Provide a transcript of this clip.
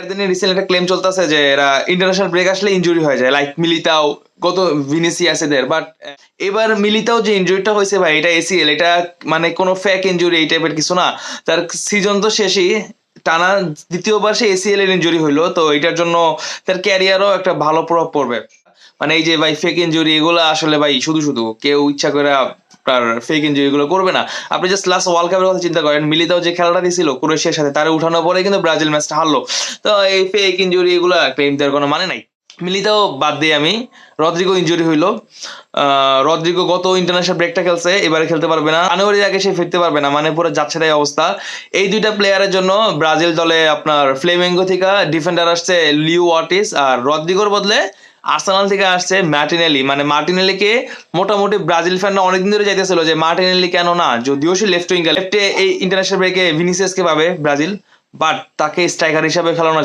Recent একটা claim চলতেছে যে এরা ইন্টারন্যাশনাল ব্রেক আসলে ইনজুরি হয়ে যায়, লাইক মিলিতাও, গত ভিনিসিয়াস এদের। বাট এবার মিলিতাও যে ইনজুরিটা হয়েছে ভাই, এটা এসিএল, এটা মানে কোনো ফেক ইনজুরি এই টাইপের কিছু না। তার সিজন তো শেষই, টানা দ্বিতীয়বার সে এসিএল এর ইনজুরি হইলো, তো এটার জন্য তার ক্যারিয়ারও একটা ভালো প্রভাব পড়বে। মানে এই যে ভাই ফেক ইনজুরি এগুলো আসলে ভাই শুধু শুধু কেউ ইচ্ছা করে আপনার ফেক ইনজুরি গুলো করবে না। আপনি জাস্ট লাস্ট ওয়ার্ল্ড কাপের কথা চিন্তা করেন, মিলিতাও যে খেলাটা দিয়েছিল ক্রোয়েশিয়ার সাথে, তারা উঠানোর পরে কিন্তু ব্রাজিল ম্যাচটা হারলো। তো এই ফেক ইনজুরি এগুলো ক্লেম দেওয়ার কোনো মানে নাই। মিলিতাও বাদ দিয়ে আমি, রদ্রিগো ইনজুরি হইলো। রদ্রিগো গত ইন্টারন্যাশনাল ব্রেকটা খেলছে, এবারে খেলতে পারবে না, জানুয়ারির আগে সে ফিরতে পারবে না, মানে পুরো যাচ্ছে তাই অবস্থা। এই দুইটা প্লেয়ারের জন্য ব্রাজিল দলে আপনার ফ্লেমেঙ্গো থেকে ডিফেন্ডার আসছে লিও ওয়ার্টিস, আর রদ্রিগোর বদলে আর্সেনাল থেকে আসছে মার্টিনেলি। মানে মার্টিনেলিকে মোটামুটি ব্রাজিল ফ্যানরা অনেকদিন ধরে যাইতেছিল যে মার্টিনেলি কেন না, যদিও সে লেফটে এই ইন্টারন্যাশনাল ব্রেকে ভিনিসিয়াসকে পাবে ব্রাজিল, বাট তাকে স্ট্রাইকার হিসাবে খেলানো